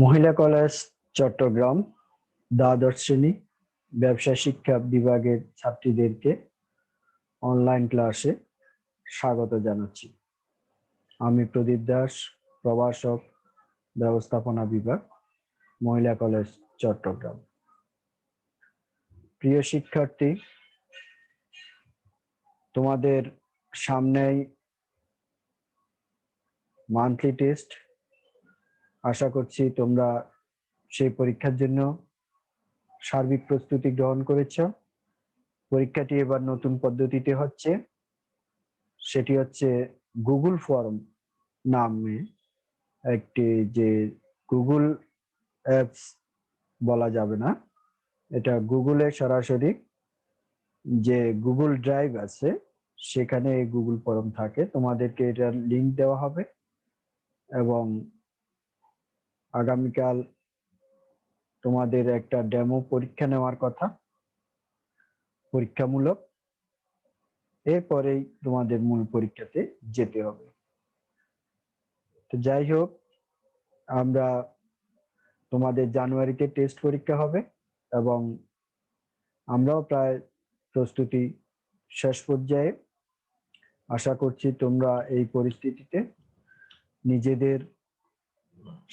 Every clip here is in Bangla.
মহিলা কলেজ চট্টগ্রাম দ্বাদশ শ্রেণী ব্যবসা শিক্ষা বিভাগের ছাত্রীদেরকে অনলাইন ক্লাসে স্বাগত জানাচ্ছি। আমি প্রদীপ দাস, প্রভাষক, ব্যবস্থাপনা বিভাগ, মহিলা কলেজ চট্টগ্রাম। প্রিয় শিক্ষার্থী, তোমাদের সামনেই মান্থলি টেস্ট। আশা করছি তোমরা সেই পরীক্ষার জন্য সার্বিক প্রস্তুতি গ্রহণ করেছ। পরীক্ষাটি এবার নতুন পদ্ধতিতে হচ্ছে, সেটি হচ্ছে গুগল ফর্ম নামে একটি, যে গুগল অ্যাপস বলা যাবে না, এটা গুগলে সরাসরি যে গুগল ড্রাইভ আছে সেখানে এই গুগল ফর্ম থাকে। তোমাদেরকে এটার লিংক দেওয়া হবে এবং আগামীকাল তোমাদের একটা ডেমো পরীক্ষা নেওয়ার কথা, পরীক্ষামূলক। এরপরেই তোমাদের মূল পরীক্ষাতে যেতে হবে। তো যাই হোক, আমরা তোমাদের জানুয়ারিতে টেস্ট পরীক্ষা হবে এবং আমরাও প্রায় প্রস্তুতি শেষ পর্যায়ে। আশা করছি তোমরা এই পরিস্থিতিতে নিজেদের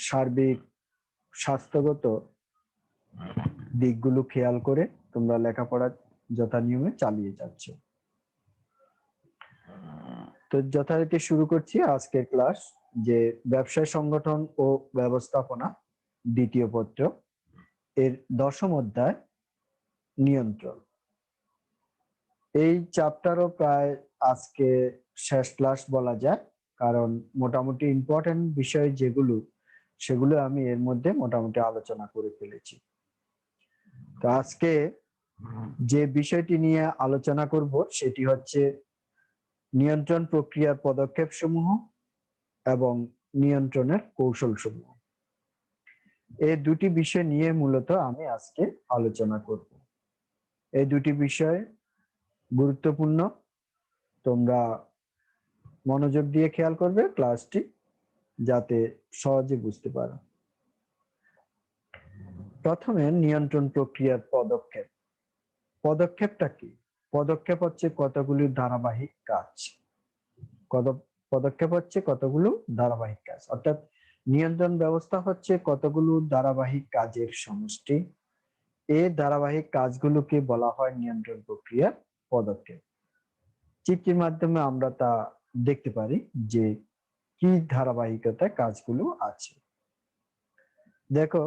সার্বিক স্বাস্থ্যগত দিকগুলো খেয়াল করে তোমরা লেখাপড়া যথা নিয়মে চালিয়ে যাচ্ছ। তো যথারীতি শুরু করছি আজকের ক্লাস, যে ব্যবসায় সংগঠন ও ব্যবস্থাপনা দ্বিতীয় পত্র এর 10ম অধ্যায় নিয়ন্ত্রণ। এই চ্যাপ্টারও প্রায় আজকে শেষ ক্লাস বলা যায়, কারণ মোটামুটি ইম্পর্টেন্ট বিষয় যেগুলো, সেগুলো আমি এর মধ্যে মোটামুটি আলোচনা করে ফেলেছি। তো আজকে যে বিষয়টি নিয়ে আলোচনা করব সেটি হচ্ছে নিয়ন্ত্রণ প্রক্রিয়ার পদক্ষেপ সমূহ এবং নিয়ন্ত্রণের কৌশল সমূহ। এই দুটি বিষয় নিয়ে মূলত আমি আজকে আলোচনা করব। এই দুটি বিষয় গুরুত্বপূর্ণ, তোমরা মনোযোগ দিয়ে খেয়াল করবে ক্লাসটি, যাতে সহজে বুঝতে পারো। প্রথমে নিয়ন্ত্রণ প্রক্রিয়ার পদক্ষেপ। পদক্ষেপটা কি? পদক্ষেপ হচ্ছে কতগুলি ধারাবাহিক কাজ। পদক্ষেপ হচ্ছে কতগুলো ধারাবাহিক কাজ, অর্থাৎ নিয়ন্ত্রণ ব্যবস্থা হচ্ছে কতগুলো ধারাবাহিক কাজের সমষ্টি। এই ধারাবাহিক কাজগুলোকে বলা হয় নিয়ন্ত্রণ প্রক্রিয়ার পদক্ষেপ। চিত্রের মাধ্যমে আমরা তা দেখতে পারি যে কি ধারাবাহিকতায় কাজগুলো আছে। দেখো,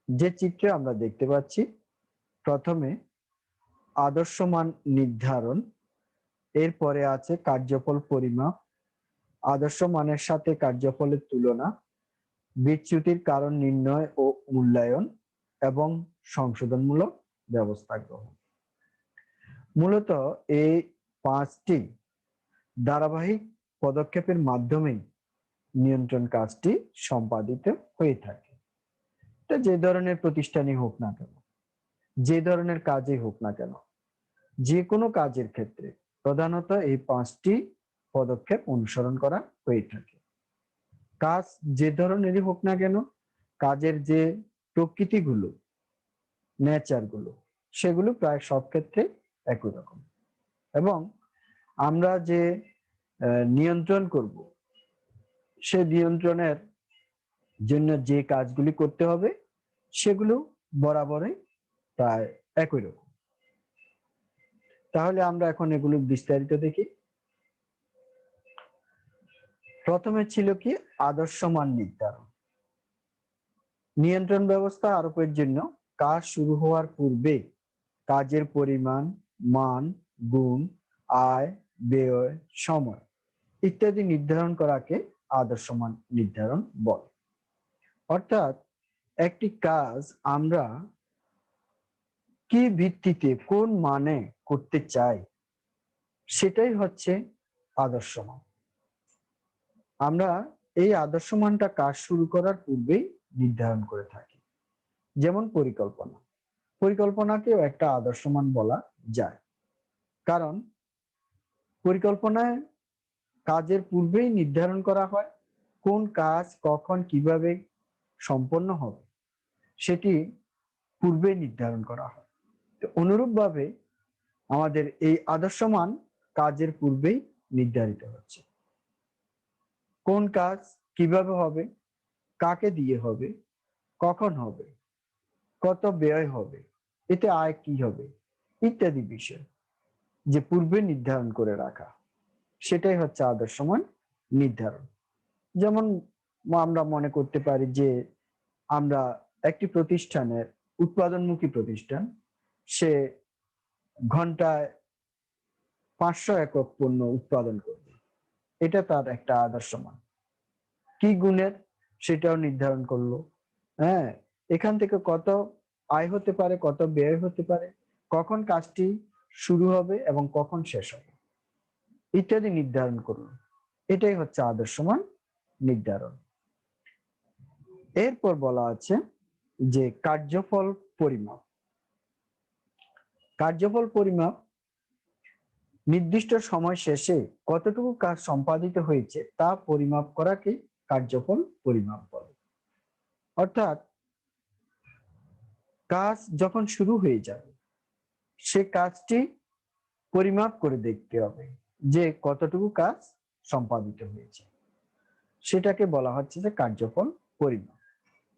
যে চিত্রে আমরা দেখতে পাচ্ছি, প্রথমে আদর্শ মান নির্ধারণ, এরপরে আছে কার্যফল পরিমাপ, আদর্শ মানের সাথে কার্যফলের তুলনা, বিচ্যুতির কারণ নির্ণয় ও মূল্যায়ন এবং সংশোধনমূলক ব্যবস্থা গ্রহণ। মূলত এই 5টি ধারাবাহিক পদক্ষেপের মাধ্যমেই নিয়ন্ত্রণ কাজটি সম্পাদিত হয়ে থাকে। এটা যে ধরনের প্রতিষ্ঠানই হোক না কেন, যে ধরনের কাজই হোক না কেন, যে কোনো কাজের ক্ষেত্রে প্রধানত এই 5টি পদক্ষেপ অনুসরণ করা হয়ে থাকে। কাজ যে ধরনেরই হোক না কেন, কাজের যে প্রকৃতিগুলো, নেচারগুলো, সেগুলো প্রায় সব ক্ষেত্রে একই রকম। এবং আমরা যে নিয়ন্ত্রণ করব, সে নিয়ন্ত্রণের জন্য যে কাজগুলি করতে হবে সেগুলো বরাবরই প্রায় একই রকম। তাহলে আমরা এখন এগুলো বিস্তারিত দেখি। প্রথমে ছিল কি আদর্শ মান নির্ধারণ। নিয়ন্ত্রণ ব্যবস্থা আরোপের জন্য কাজ শুরু হওয়ার পূর্বে কাজের পরিমাণ, মান, গুণ, আয়, ব্যয়, সময় ইত্যাদি নির্ধারণ করাকে আদর্শ মান নির্ধারণ বলে। অর্থাৎ একটি কাজ আমরা কি ভিত্তিতে কোন মানে করতে চাই, সেটাই হচ্ছে আদর্শ মান। আমরা এই আদর্শ মানটা কাজ শুরু করার পূর্বেই নির্ধারণ করে থাকি। যেমন পরিকল্পনা, পরিকল্পনাকেও একটা আদর্শ মান বলা যায়, কারণ পরিকল্পনায় কাজের পূর্বেই নির্ধারণ করা হয় কোন কাজ কখন কিভাবে সম্পন্ন হবে সেটি পূর্বে নির্ধারণ করা হয়। তো অনুরূপভাবে আমাদের এই আদর্শমান কাজের পূর্বেই নির্ধারিত হচ্ছে। কোন কাজ কিভাবে হবে, কাকে দিয়ে হবে, কখন হবে, কত ব্যয় হবে, এতে আয় কি হবে ইত্যাদি বিষয় যে পূর্বে নির্ধারণ করে রাখা, সেটাই হচ্ছে আদর্শমান নির্ধারণ। যেমন আমরা মনে করতে পারি যে আমরা একটি প্রতিষ্ঠানের উৎপাদনমুখী প্রতিষ্ঠান, সে ঘন্টায় 500 একক পণ্য উৎপাদন করবে, এটা তার একটা আদর্শ মান। কি গুণের সেটাও নির্ধারণ করলো। হ্যাঁ, এখান থেকে কত আয় হতে পারে, কত ব্যয় হতে পারে, কখন কাজটি শুরু হবে এবং কখন শেষ হবে ইত্যাদি নির্ধারণ করলো। এটাই হচ্ছে আদর্শমান নির্ধারণ। এরপর বলা আছে যে কার্যফল পরিমাপ। কার্যফল পরিমাপ নির্দিষ্ট সময় শেষে কতটুকু কাজ সম্পাদিত হয়েছে তা পরিমাপ করাকে কার্যফল পরিমাপ বলে। অর্থাৎ কাজ যখন শুরু হয়ে যাবে সে কাজটি পরিমাপ করে দেখতে হবে যে কতটুকু কাজ সম্পাদিত হয়েছে, সেটাকে বলা হচ্ছে যে কার্যফল পরিমাপ।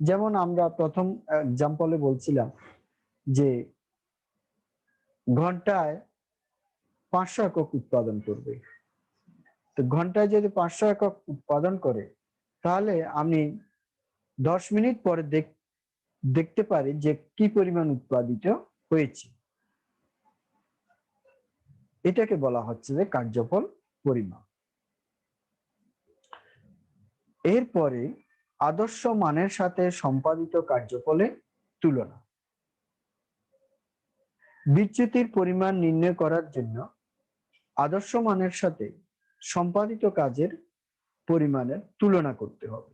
যেমন আমরা প্রথম এক্সাম্পলে বলছিলাম যে ঘন্টায় 500 একক উৎপাদন করবে। তো ঘন্টায় যদি 500 একক উৎপাদন করে তাহলে আমি 10 মিনিট পরে দেখতে পারি যে কি পরিমাণ উৎপাদিত হয়েছে। এটাকে বলা হচ্ছে যে কার্যফল পরিমাপ। এরপরে আদর্শ মানের সাথে সম্পাদিত কার্যফলের তুলনা। বিচ্যুতির পরিমাণ নির্ণয় করার জন্য আদর্শ মানের সাথে সম্পাদিত কাজের পরিমাণের তুলনা করতে হবে।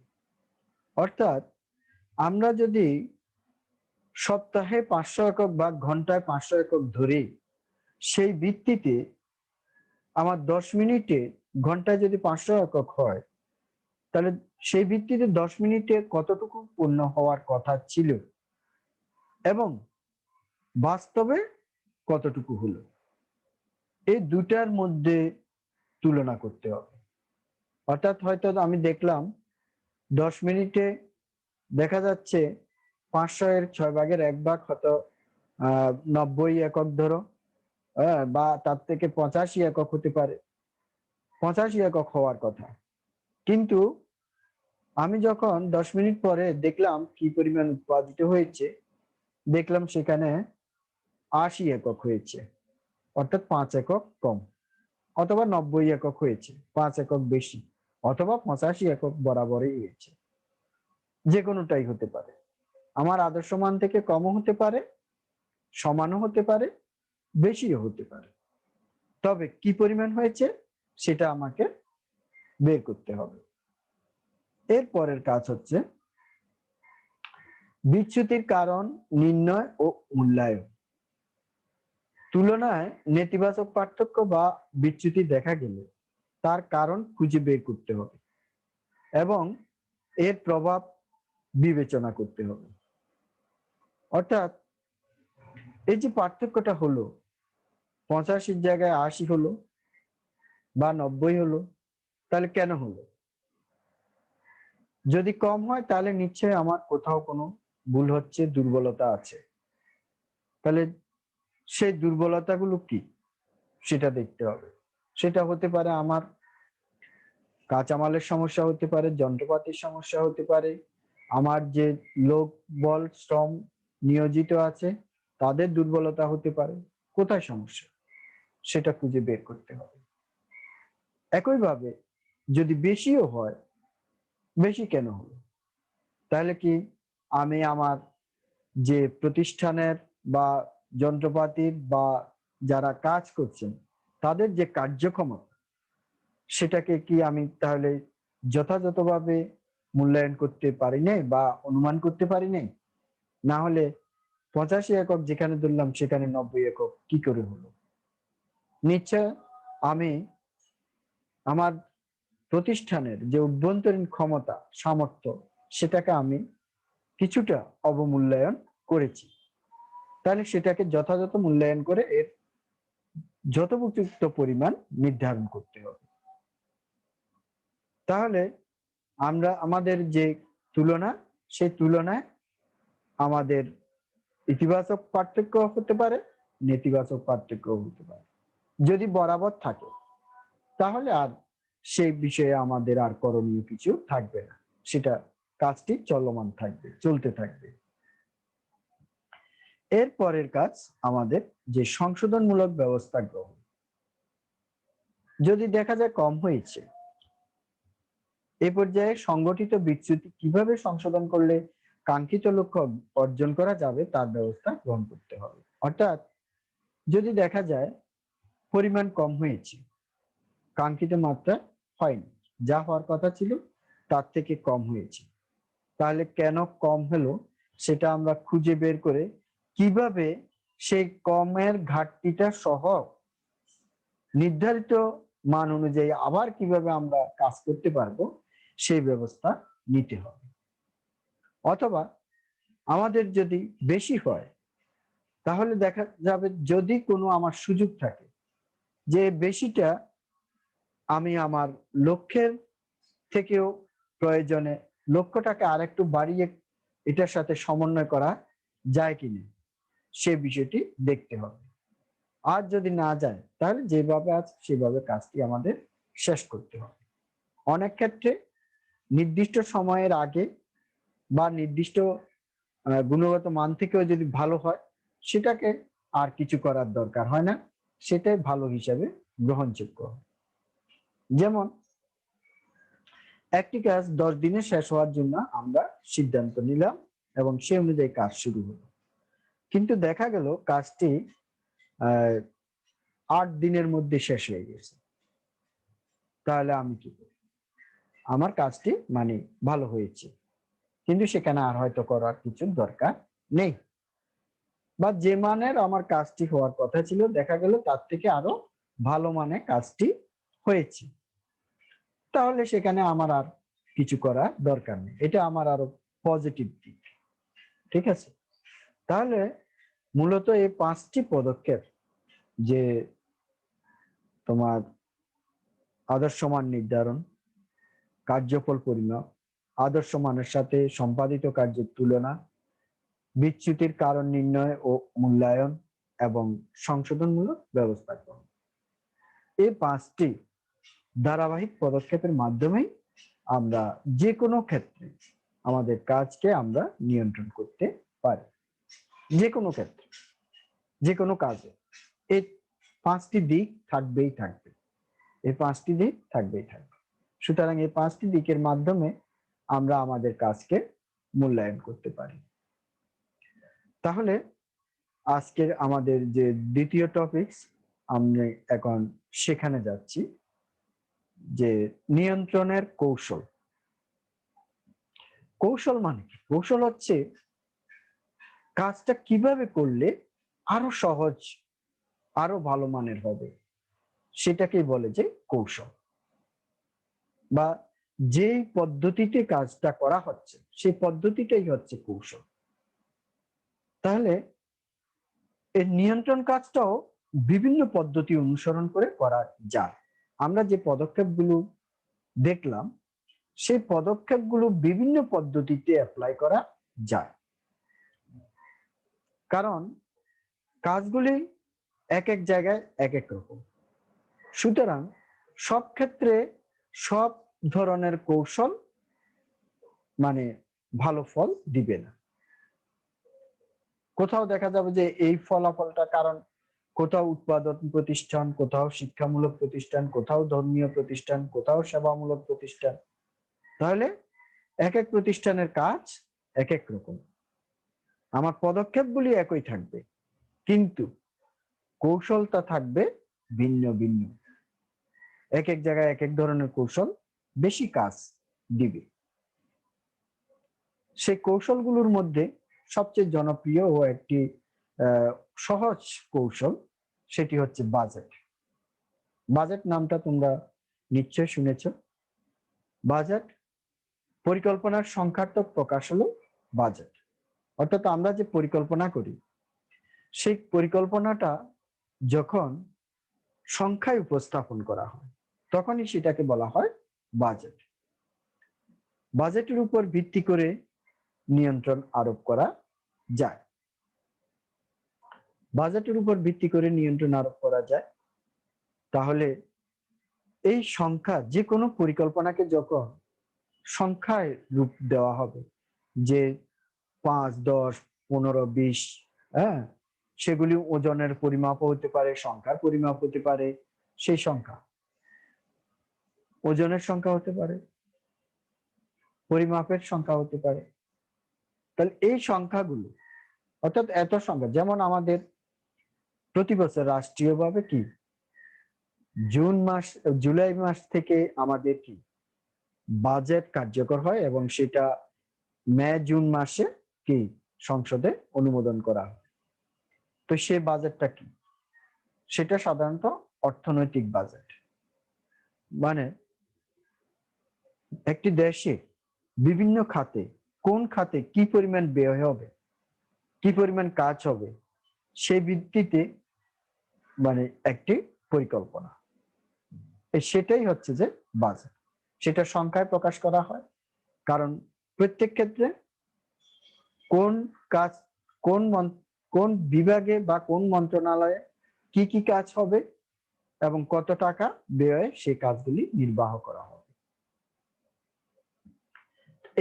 অর্থাৎ আমরা যদি সপ্তাহে 500 একক বা ঘন্টায় 500 একক ধরি, সেই ভিত্তিতে আমার 10 মিনিটে ঘন্টায় যদি 500 একক হয় তাহলে সেই ভিত্তিতে 10 মিনিটে কতটুকু পূর্ণ হওয়ার কথা ছিল এবং বাস্তবে কতটুকু হলো, এই দুটার মধ্যে তুলনা করতে হবে। অর্থাৎ হয়তো আমি দেখলাম 10 মিনিটে দেখা যাচ্ছে 500 এর 6 ভাগের 1 ভাগ হয়তো 90 একক ধরো, বা তার থেকে 85 একক হতে পারে, 85 একক হওয়ার কথা, কিন্তু আমি যখন 10 মিনিট পরে দেখলাম কি পরিমাণ উৎপাদিত হয়েছে, দেখলাম সেখানে 80 একক হয়েছে, অর্থাৎ 5 একক কম, অথবা 90 একক হয়েছে 5 একক বেশি, অথবা 85 একক বরাবরই হয়েছে। যে কোনোটাই হতে পারে, আমার আদর্শ মান থেকে কমও হতে পারে, সমানও হতে পারে, বেশিও হতে পারে। তবে কি পরিমাণ হয়েছে সেটা আমাকে বের করতে হবে। এর পরের কাজ হচ্ছে বিচ্যুতির কারণ নির্ণয় ও মূল্যায়ন। তুলনায় নেতিবাচক পার্থক্য বা বিচ্যুতি দেখা গেলে তার কারণ খুঁজে বের করতে হবে এবং এর প্রভাব বিবেচনা করতে হবে। অর্থাৎ এই যে পার্থক্যটা হলো, 85 জায়গায় 80 হলো বা 90 হলো, তাহলে কেন হলো? যদি কম হয় তাহলে নিশ্চয়ই আমার কোথাও কোনো ভুল হচ্ছে, দুর্বলতা আছে। তাহলে সেই দুর্বলতাগুলো কি সেটা দেখতে হবে। সেটা হতে পারে আমার কাঁচামালের সমস্যা হতে পারে, যন্ত্রপাতির সমস্যা হতে পারে, আমার যে লোক বল শ্রম নিয়োজিত আছে তাদের দুর্বলতা হতে পারে। কোথায় সমস্যা সেটা খুঁজে বের করতে হবে। একইভাবে যদি বেশিও হয়, বেশি কেন হলো? তাহলে কি আমি আমার যে প্রতিষ্ঠানের বা যন্ত্রপাতির বা যারা কাজ করছেন তাদের যে কার্যক্ষমতা, সেটাকে কি আমি তাহলে যথাযথভাবে মূল্যায়ন করতে পারি নাই বা অনুমান করতে পারি নাই? না হলে 85 একক যেখানে ধরলাম সেখানে 90 একক কি করে হলো? নিশ্চয় আমি আমার প্রতিষ্ঠানের যে অভ্যন্তরীণ ক্ষমতা সামর্থ্য সেটাকে আমি কিছুটা অবমূল্যায়ন করেছি, তাহলে সেটাকে যথাযথ মূল্যায়ন করে এর যথোপযুক্ত পরিমাণ নির্ধারণ করতে হবে। তাহলে আমরা আমাদের যে তুলনা, সেই তুলনায় আমাদের ইতিবাচক পার্থক্য হতে পারে, নেতিবাচক পার্থক্য হতে পারে। যদি বরাবর থাকে তাহলে আর সেই বিষয়ে আমাদের আর করণীয় কিছু থাকবে না, সেটা কাজটি চলমান থাকবে, চলতে থাকবে। এর পরের কাজ আমাদের যে সংশোধনমূলক ব্যবস্থা গ্রহণ। যদি দেখা যায় কম হয়েছে, এই পর্যায়ে সংগঠিত বিচ্যুতি কিভাবে সংশোধন করলে কাঙ্ক্ষিত লক্ষ্য অর্জন করা যাবে তার ব্যবস্থা গ্রহণ করতে হবে। অর্থাৎ যদি দেখা যায় পরিমাণ কম হয়েছে, কাঙ্ক্ষিত মাত্রা হয়নি, যা হওয়ার কথা ছিল তার থেকে কম হয়েছে, তাহলে কেন কম হলো সেটা আমরা খুঁজে বের করে কিভাবে সেই কমের ঘাটতিটা সহ নির্ধারিত মান অনুযায়ী আবার কিভাবে আমরা কাজ করতে পারবো সেই ব্যবস্থা নিতে হবে। অথবা আমাদের যদি বেশি হয় তাহলে দেখা যাবে যদি কোনো আমার সুযোগ থাকে যে বেশিটা আমি আমার লক্ষ্যের থেকেও প্রয়োজনে লক্ষ্যটাকে আরেকটু বাড়িয়ে এটার সাথে সমন্বয় করা যায় কিনা সে বিষয়টি দেখতে হবে। আর যদি না যায় তাহলে যেভাবে আছে সেভাবে কাজটি আমাদের শেষ করতে হবে। অনেক ক্ষেত্রে নির্দিষ্ট সময়ের আগে বা নির্দিষ্ট গুণগত মান থেকেও যদি ভালো হয় সেটাকে আর কিছু করার দরকার হয় না, সেটাই ভালো হিসাবে গ্রহণযোগ্য। যেমন একটি কাজ 10 দিনে শেষ হওয়ার জন্য আমরা সিদ্ধান্ত নিলাম এবং সে অনুযায়ী কাজ শুরু হলো, কিন্তু দেখা গেল কাজটি 8 দিনের মধ্যে শেষ হয়ে গেছে, তাহলে আমি কি করব? আমার কাজটি মানে ভালো হয়েছে, কিন্তু সেখানে আর হয়তো করার কিছু দরকার নেই, বা যে মানের আমার কাজটি হওয়ার কথা ছিল দেখা গেল তার থেকে আরো ভালো মানে কাজটি হয়েছে, তাহলে সেখানে আমার আর কিছু করার দরকার নেই। এটা আমার আরো পজিটিভ দিক। ঠিক আছে, তাহলে মূলত এই 5টি পদক্ষেপ, যে তোমার আদর্শ মান নির্ধারণ, কার্যফল পরিমাপ, আদর্শ মানের সাথে সম্পাদিত কার্যের তুলনা, বিচ্যুতির কারণ নির্ণয় ও মূল্যায়ন এবং সংশোধনমূলক ব্যবস্থা গ্রহণ, এই 5টি ধারাবাহিক পদক্ষেপের মাধ্যমেই আমরা যে কোনো ক্ষেত্রে আমাদের কাজকে আমরা নিয়ন্ত্রণ করতে পারি। যে কোনো ক্ষেত্রে, যে কোনো কাজে এই 5টি দিক থাকবেই থাকবে, এই 5টি দিক থাকবেই থাকবে। সুতরাং এই 5টি দিকের মাধ্যমে আমরা আমাদের কাজকে মূল্যায়ন করতে পারি। তাহলে আজকের আমাদের যে দ্বিতীয় টপিক, আমরা এখন সেখানে যাচ্ছি, যে নিয়ন্ত্রণের কৌশল। কৌশল মানে কি? কৌশল হচ্ছে কাজটা কিভাবে করলে আরো সহজ, আরো ভালো মানের হবে, সেটাকেই বলে যে কৌশল, বা যেই পদ্ধতিতে কাজটা করা হচ্ছে সেই পদ্ধতিটাই হচ্ছে কৌশল। তাহলে এই নিয়ন্ত্রণ কাজটাও বিভিন্ন পদ্ধতি অনুসরণ করে করা যায়। আমরা যে পদক্ষেপগুলো দেখলাম সেই পদক্ষেপগুলো বিভিন্ন পদ্ধতিতে অ্যাপ্লাই করা যায়, কারণ কাজগুলি এক এক জায়গায় এক এক রকম। সুতরাং সব ক্ষেত্রে সব ধরনের কৌশল মানে ভালো ফল দিবে না। কোথাও দেখা যাবে যে এই ফলাফলটা, কারণ কোথাও উৎপাদন প্রতিষ্ঠান, কোথাও শিক্ষামূলক প্রতিষ্ঠান, কোথাও ধর্মীয় প্রতিষ্ঠান, কোথাও সেবামূলক প্রতিষ্ঠান, তাহলে এক এক প্রতিষ্ঠানের কাজ এক এক রকম। আমার পদক্ষেপগুলি একই থাকবে কিন্তু কৌশলটা থাকবে ভিন্ন ভিন্ন। এক এক জায়গায় এক এক ধরনের কৌশল বেশি কাজ দিবে। সেই কৌশলগুলোর মধ্যে সবচেয়ে জনপ্রিয় ও একটি সহজ কৌশল, সেটি হচ্ছে বাজেট। বাজেট নামটা তোমরা নিশ্চয় শুনেছ। বাজেট পরিকল্পনার সংখ্যাত্মক প্রকাশ হলো বাজেট। অর্থাৎ আমরা যে পরিকল্পনা করি, সেই পরিকল্পনাটা যখন সংখ্যায় উপস্থাপন করা হয় তখনই সেটাকে বলা হয় বাজেট। বাজেটের উপর ভিত্তি করে নিয়ন্ত্রণ আরোপ করা যায়। বাজেটের উপর ভিত্তি করে নিয়ন্ত্রণ আরোপ করা যায়। তাহলে এই সংখ্যা, যে কোনো পরিকল্পনাকে যখন সংখ্যায় রূপ দেওয়া হবে, যে 5, 10, 15, 20, হ্যাঁ, সেগুলি ওজনের পরিমাপ হতে পারে, সংখ্যার পরিমাপ হতে পারে, সেই সংখ্যা ওজনের সংখ্যা হতে পারে, পরিমাপের সংখ্যা হতে পারে। তাহলে এই সংখ্যাগুলো, অর্থাৎ এত সংখ্যা, যেমন আমাদের প্রতি বছর রাষ্ট্রীয়ভাবে কি জুলাই মাস থেকে আমাদের কি বাজেট কার্যকর হয় এবং সেটা জুন মাসে কি সংসদে অনুমোদন করা হয়। তো সেই বাজেটটা কি? সেটা সাধারণত অর্থনৈতিক বাজেট। মানে একটি দেশে বিভিন্ন খাতে, কোন খাতে কি পরিমাণ ব্যয় হবে, কি পরিমাণ কাজ হবে, সেই ভিত্তিতে মানে একটি পরিকল্পনা, সেটাই হচ্ছে যে বাজেট। সেটা সংখ্যায় প্রকাশ করা হয়, কারণ প্রত্যেক ক্ষেত্রে কোন কাজ, কোন বিভাগে বা কোন মন্ত্রণালয়ে কি কি কাজ হবে এবং কত টাকা ব্যয়ে সেই কাজগুলি নির্বাহ করা হবে।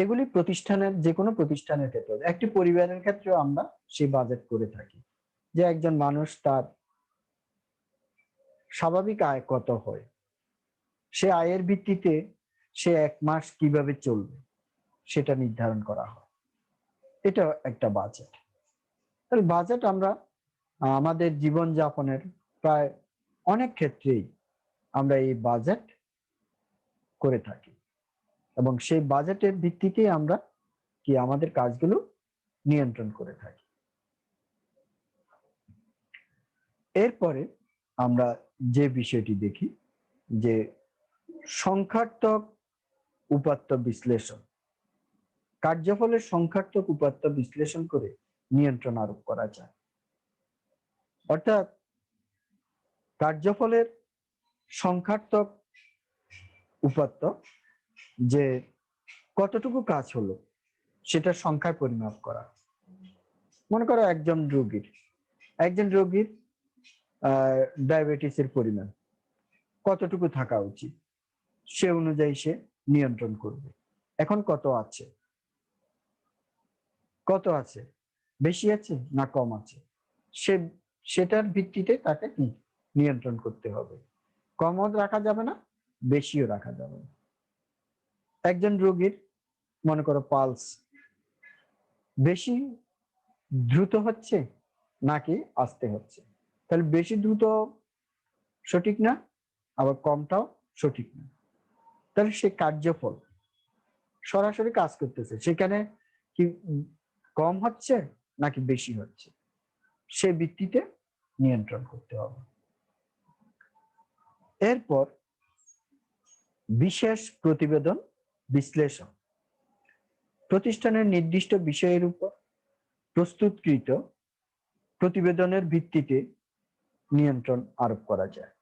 এগুলি প্রতিষ্ঠানের, যে কোনো প্রতিষ্ঠানের ক্ষেত্রে, একটি পরিবারের ক্ষেত্রেও আমরা সেই বাজেট করে থাকি, যে একজন মানুষ তার স্বাভাবিক আয় কত হয়, সে আয়ের ভিত্তিতে সে এক মাস কিভাবে চলবে সেটা নির্ধারণ করা হয়। এটা একটা বাজেট। তাহলে বাজেট আমরা আমাদের জীবন যাপনের প্রায় অনেক ক্ষেত্রেই আমরা এই বাজেট করে থাকি এবং সেই বাজেটের ভিত্তিতেই আমরা কি আমাদের কাজগুলো নিয়ন্ত্রণ করে থাকি। এরপরে আমরা যে বিষয়টি দেখি, যে সংখ্যাত্মক উপাত্ত বিশ্লেষণ। কার্যফলের সংখ্যাত্মক উপাত্ত বিশ্লেষণ করে নিয়ন্ত্রণ আরোপ করা যায়। অর্থাৎ কার্যফলের সংখ্যাত্মক উপাত্ত, যে কতটুকু কাজ হলো সেটা সংখ্যায় পরিমাপ করা। মনে করো একজন রোগীর ডায়াবেটিসের পরিমাণ কতটুকু থাকা উচিত, সে অনুযায়ী সে নিয়ন্ত্রণ করবে। এখন কত আছে, বেশি আছে না কম আছে, সেটার ভিত্তিতে তাকে নিয়ন্ত্রণ করতে হবে। কমও রাখা যাবে না, বেশিও রাখা যাবে না। একজন রোগীর মনে করো পালস বেশি দ্রুত হচ্ছে নাকি আস্তে হচ্ছে, তাহলে বেশি দ্রুত সঠিক না, আবার কমটাও সঠিক না। তাহলে সে কার্যফল সরাসরি কাজ করতেছে, সেখানে কি কম হচ্ছে নাকি বেশি হচ্ছে, সে ভিত্তিতে নিয়ন্ত্রণ করতে হবে। এরপর বিশেষ প্রতিবেদন বিশ্লেষণ। প্রতিষ্ঠানের নির্দিষ্ট বিষয়ের উপর প্রস্তুতকৃত প্রতিবেদনের ভিত্তিতে নিয়ন্ত্রণ আরোপ করা যায়।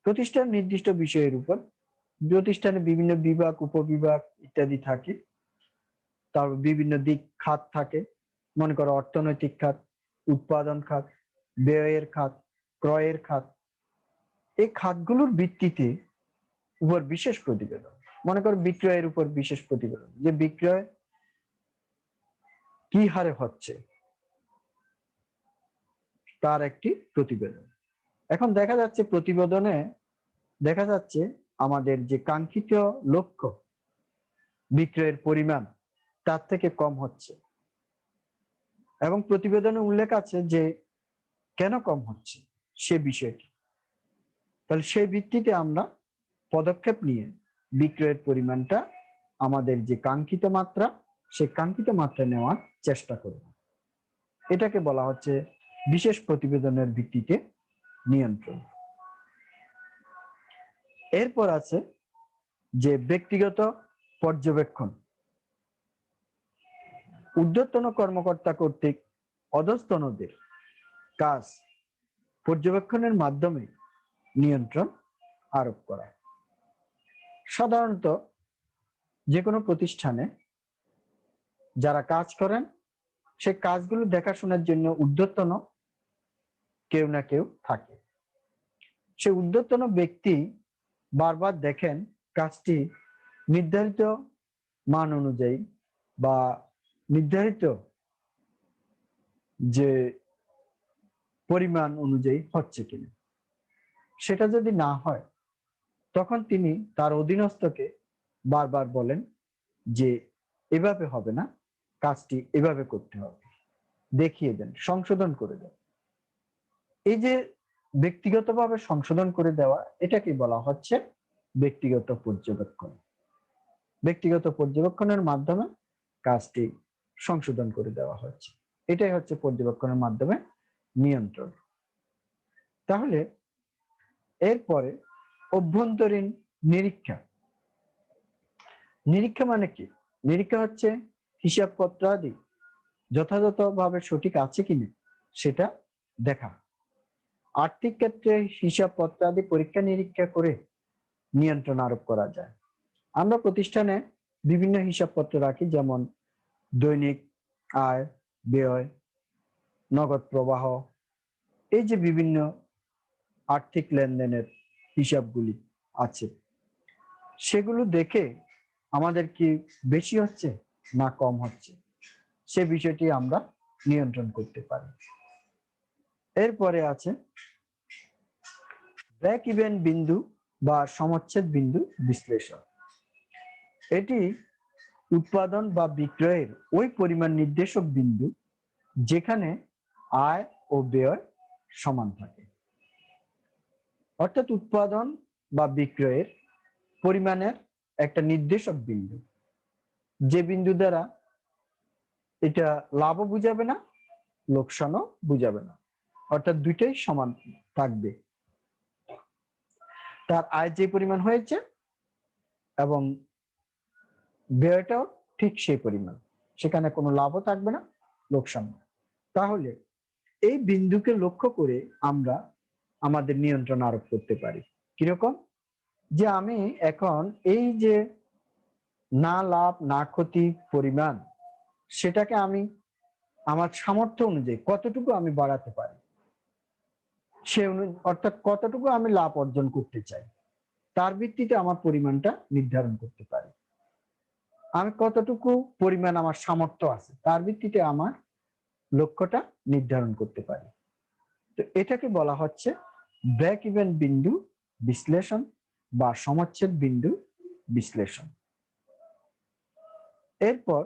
প্রতিষ্ঠান নির্দিষ্ট বিষয়ের উপর, প্রতিষ্ঠানে বিভিন্ন বিভাগ, উপবিভাগ ইত্যাদি থাকে, তার বিভিন্ন দিক খাত থাকে। মনে করো অর্থনৈতিক খাত, উৎপাদন খাত, ব্যয়ের খাত, ক্রয়ের খাত। এই খাতগুলোর ভিত্তিতে উপর বিশেষ প্রতিবেদন। মনে করো বিক্রয়ের উপর বিশেষ প্রতিবেদন, যে বিক্রয় কি হারে হচ্ছে তার একটি প্রতিবেদন। এখন দেখা যাচ্ছে প্রতিবেদনে দেখা যাচ্ছে আমাদের যে কাঙ্ক্ষিত লক্ষ্য বিক্রয়ের পরিমাণ তার থেকে কম হচ্ছে এবং প্রতিবেদনে উল্লেখ আছে যে কেন কম হচ্ছে সে বিষয়টি। তাহলে সেই ভিত্তিতে আমরা পদক্ষেপ নিয়ে বিক্রয়ের পরিমাণটা আমাদের যে কাঙ্ক্ষিত মাত্রা, সে কাঙ্ক্ষিত মাত্রা নেওয়ার চেষ্টা করব। এটাকে বলা হচ্ছে বিশেষ প্রতিবেদনের ভিত্তিতে নিয়ন্ত্রণ। এরপর আছে যে ব্যক্তিগত পর্যবেক্ষণ। ঊর্ধ্বতন কর্মকর্তা কর্তৃক অধস্তনদের কাজ পর্যবেক্ষণের মাধ্যমে নিয়ন্ত্রণ আরোপ করা। সাধারণত যে কোনো প্রতিষ্ঠানে যারা কাজ করেন সে কাজগুলো দেখাশোনার জন্য ঊর্ধ্বতন কেউ না কেউ থাকে। সে ঊর্ধ্বতন ব্যক্তি বারবার দেখেন কাজটি নির্ধারিত মান অনুযায়ী বা নির্ধারিত যে পরিমাণ অনুযায়ী হচ্ছে কিনা। সেটা যদি না হয় তখন তিনি তার অধীনস্থকে বারবার বলেন যে এভাবে হবে না, কাজটি এভাবে করতে হবে, দেখিয়ে দেন, সংশোধন করে দেন। এই যে ব্যক্তিগতভাবে সংশোধন করে দেওয়া, এটাকে বলা হচ্ছে ব্যক্তিগত পর্যবেক্ষণ। ব্যক্তিগত পর্যবেক্ষণের মাধ্যমে কাজটি সংশোধন করে দেওয়া হচ্ছে, এটাই হচ্ছে পর্যবেক্ষণের মাধ্যমে নিয়ন্ত্রণ। তাহলে এরপরে অভ্যন্তরীণ নিরীক্ষা। নিরীক্ষা মানে কি? নিরীক্ষা হচ্ছে হিসাবপত্র আদি যথাযথভাবে সঠিক আছে কিনা সেটা দেখা। আর্থিক ক্ষেত্রে হিসাবপত্র আদি পরীক্ষা নিরীক্ষা করে নিয়ন্ত্রণ আরোপ করা যায়। আমরা প্রতিষ্ঠানে বিভিন্ন হিসাবপত্র রাখি, যেমন দৈনিক আয়, ব্যয়, নগদ প্রবাহ, এই যে বিভিন্ন আর্থিক লেনদেনের হিসাবগুলি আছে, সেগুলো দেখে আমাদের কি বেশি হচ্ছে না কম হচ্ছে সে বিষয়টি আমরা নিয়ন্ত্রণ করতে পারি। এরপরে আছে ব্রেক ইভেন বিন্দু বা সমচ্ছেদ বিন্দু বিশ্লেষণ। এটি উৎপাদন বা বিক্রয়ের ওই পরিমাণ নির্দেশক বিন্দু যেখানে আয় ও ব্যয় সমান থাকে। অর্থাৎ উৎপাদন বা বিক্রয়ের পরিমাণের একটা নির্দেশক বিন্দু, যে বিন্দু দ্বারা এটা লাভও বুঝাবে না, লোকসানও বুঝাবে না, অর্থাৎ দুইটাই সমান থাকবে। তার আয় যে পরিমাণ হয়েছে এবং ব্যয়টাও ঠিক সেই পরিমাণ, সেখানে কোনো লাভও থাকবে না, লোকসান। তাহলে এই বিন্দুকে লক্ষ্য করে আমরা আমাদের নিয়ন্ত্রণ আরোপ করতে পারি। কিরকম? যে আমি এখন এই যে না লাভ না ক্ষতি পরিমাণ, সেটাকে আমি আমার সামর্থ্য অনুযায়ী কতটুকু আমি বাড়াতে পারি, সে অর্থাৎ কতটুকু আমি লাভ অর্জন করতে চাই, তার ভিত্তিতে আমার পরিমাণটা নির্ধারণ করতে পারি। আমি কতটুকু পরিমাণ আমার সামর্থ্য আছে তার ভিত্তিতে আমার লক্ষ্যটা নির্ধারণ করতে পারি। তো এটাকে বলা হচ্ছে ব্রেক ইভেন বিন্দু বিশ্লেষণ বা সমচ্ছেদ বিন্দু বিশ্লেষণ। এরপর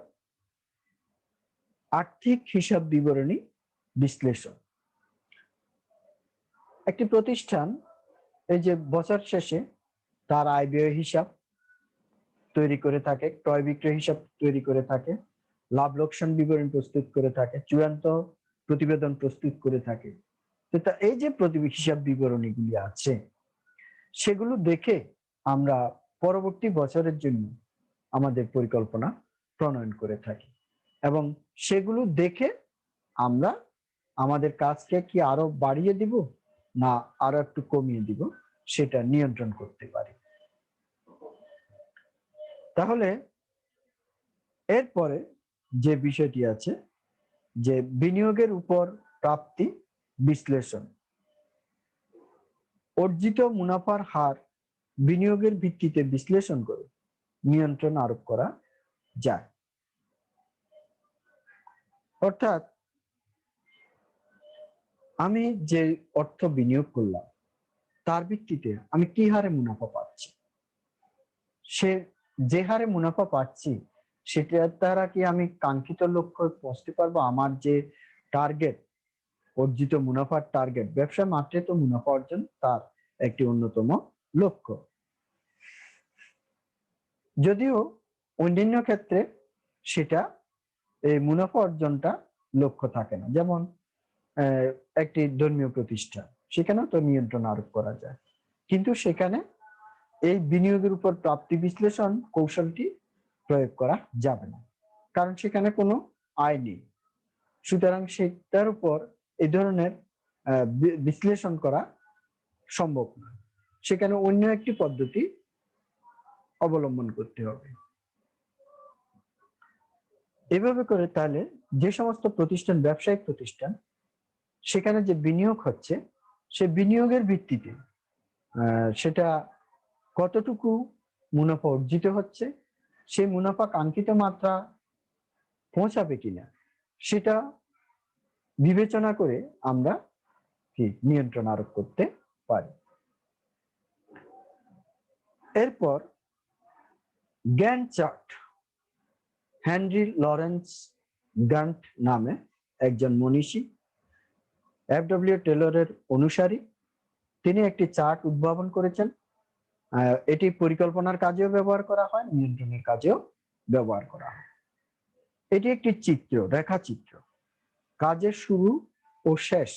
আর্থিক হিসাব বিবরণী বিশ্লেষণ। একটি প্রতিষ্ঠান এই যে বছর শেষে তার আয় ব্যয় হিসাব তৈরি করে থাকে, ক্রয় বিক্রয় হিসাব তৈরি করে থাকে, লাভ লোকসান বিবরণী প্রস্তুত করে থাকে, চূড়ান্ত প্রতিবেদন প্রস্তুত করে থাকে। তো এই যে হিসাব বিবরণীগুলি আছে, সেগুলো দেখে আমরা পরবর্তী বছরের জন্য আমাদের পরিকল্পনা প্রণয়ন করে থাকি এবং সেগুলো দেখে আমরা আমাদের কাজকে কি আরো বাড়িয়ে দিব না আরো একটু কমিয়ে দিব সেটা নিয়ন্ত্রণ করতে পারি। তাহলে এরপরে যে বিষয়টি আছে যে বিনিয়োগের উপর প্রাপ্তি বিশ্লেষণ। অর্জিত মুনাফার হার বিনিয়োগের ভিত্তিতে বিশ্লেষণ করে নিয়ন্ত্রণ আরোপ করা যায়। অর্থাৎ আমি যে অর্থ বিনিয়োগ করলাম তার ভিত্তিতে আমি কি হারে মুনাফা পাচ্ছি, সে যে হারে মুনাফা পাচ্ছি সেটার দ্বারা কি আমি কাঙ্ক্ষিত লক্ষ্যে পৌঁছতে পারবো? আমার যে টার্গেট, অর্জিত মুনাফার টার্গেট, ব্যবসা মাত্রে তো মুনাফা অর্জন তার একটি অন্যতম লক্ষ্য। যদিও অন্যান্য ক্ষেত্রে সেটা এই মুনাফা অর্জনটা লক্ষ্য থাকে না, যেমন একটি ধর্মীয় প্রতিষ্ঠান, সেখানেও তো নিয়ন্ত্রণ আরোপ করা যায়, কিন্তু সেখানে এই বিনিয়োগের উপর প্রাপ্তি বিশ্লেষণ কৌশলটি প্রয়োগ করা যাবে না, কারণ সেখানে কোনো আয় নেই, সুতরাং সেটার উপর এই ধরনের বিশ্লেষণ করা সম্ভব নয়, সেখানে অন্য একটি পদ্ধতি অবলম্বন করতে হবে। এভাবে করে তাহলে যে সমস্ত প্রতিষ্ঠান ব্যবসায়িক প্রতিষ্ঠান, সেখানে যে বিনিয়োগ হচ্ছে সে বিনিয়োগের ভিত্তিতে সেটা কতটুকু মুনাফা অর্জিত হচ্ছে, সেই মুনাফা কাঙ্ক্ষিত মাত্রা পৌঁছাবে কিনা সেটা বিবেচনা করে আমরা কি নিয়ন্ত্রণ আরোপ করতে পারি। এরপর Gantt chart, Henry Lawrence Gantt নামে একজন মনীষী, এফ.ডব্লিউ. টেলরের অনুসারী, তিনি একটি চার্ট উদ্ভাবন করেছেন। এটি পরিকল্পনার কাজেও ব্যবহার করা হয়, নিয়ন্ত্রণের কাজেও ব্যবহার করা হয়। এটি একটি চিত্র, রেখাচিত্র, কাজের শুরু ও শেষ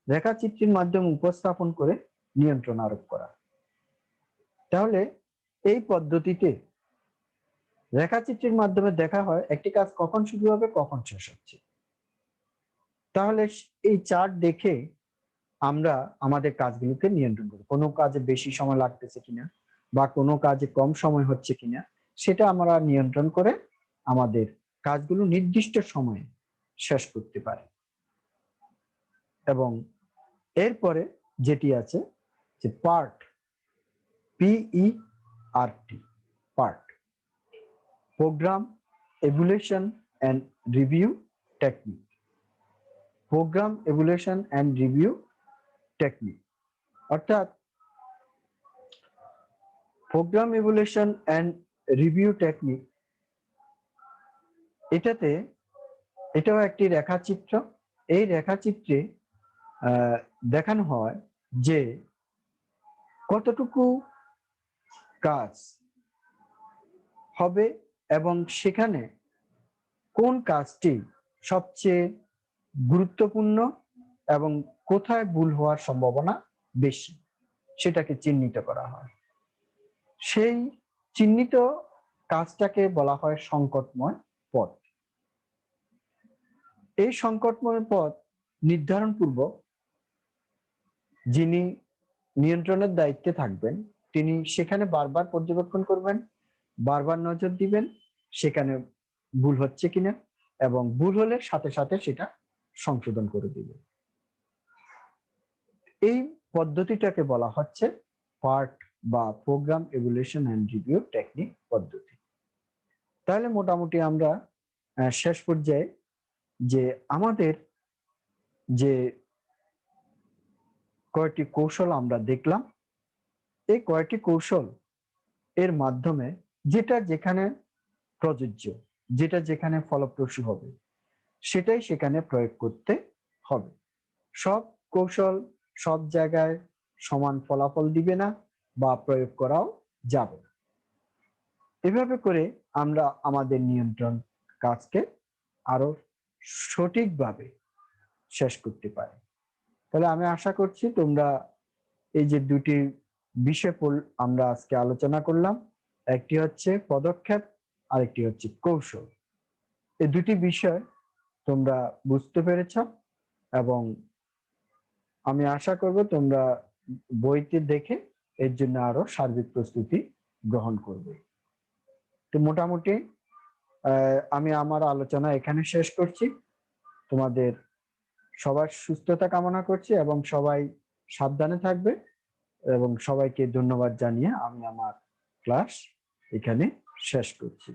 রেখাচিত্রের মাধ্যমে উপস্থাপন করে নিয়ন্ত্রণ আরোপ করা। তাহলে এই পদ্ধতিতে রেখাচিত্রের মাধ্যমে দেখা হয় একটি কাজ কখন শুরু হবে, কখন শেষ হচ্ছে। তাহলে এই চার্ট দেখে আমরা আমাদের কাজগুলোকে নিয়ন্ত্রণ করি, কোনো কাজে বেশি সময় লাগতেছে কিনা বা কোনো কাজে কম সময় হচ্ছে কিনা সেটা আমরা নিয়ন্ত্রণ করে আমাদের কাজগুলো নির্দিষ্ট সময়ে শেষ করতে পারি। এবং এরপরে যেটি আছে যে part, PERT, part, programme evaluation and review technique, programme evaluation and review technique, অর্থাৎ programme evaluation and review technique, এটাও একটি রেখাচিত্র। এই রেখাচিত্রে দেখানো হয় যে কতটুকু কাজ হবে এবং সেখানে কোন কাজটি সবচেয়ে গুরুত্বপূর্ণ এবং কোথায় ভুল হওয়ার সম্ভাবনা বেশি সেটাকে চিহ্নিত করা হয়। সেই চিহ্নিত কাজটাকে বলা হয় সংকটময় পথ। এই সংকটময় পথ নির্ধারণ পূর্বক যিনি নিয়ন্ত্রণের দায়িত্বে থাকবেন তিনি সেখানে বারবার পর্যবেক্ষণ করবেন, বারবার নজর দিবেন সেখানে ভুল হচ্ছে কিনা, এবং ভুল হলে সাথে সাথে সেটা সংশোধন করে দিবেন। এই পদ্ধতিটাকে বলা হচ্ছে পার্ট বা programme evaluation and review technique পদ্ধতি। তাহলে মোটামুটি আমরা শেষ পর্যায়ে যে আমাদের যে কয়টি কৌশল আমরা দেখলাম, এই কয়টি কৌশল এর মাধ্যমে যেটা যেখানে প্রযোজ্য, যেটা যেখানে ফলপ্রসূ হবে সেটাই সেখানে প্রয়োগ করতে হবে। সব কৌশল সব জায়গায় সমান ফলাফল দিবে না বা প্রয়োগ করাও যাবে না। এভাবে করে আমরা আমাদের নিয়ন্ত্রণ কাজকে আরো সঠিকভাবে শেষ করতে পারি। তাহলে আমি আশা করছি তোমরা এই যে দুটি বিষয় আমরা আজকে আলোচনা করলাম, একটি হচ্ছে পদক্ষেপ আর একটি হচ্ছে কৌশল, এই দুটি বিষয় তোমরা বুঝতে পেরেছ এবং আমি আশা করব তোমরা বইটি দেখে এর জন্য আরো সার্বিক প্রস্তুতি গ্রহণ করবে। তো মোটামুটি আমি আমার আলোচনা এখানে শেষ করছি। তোমাদের সবার সুস্থতা কামনা করছি এবং সবাই সাবধানে থাকবে এবং সবাইকে ধন্যবাদ জানিয়ে আমি আমার ক্লাস এখানে শেষ করছি।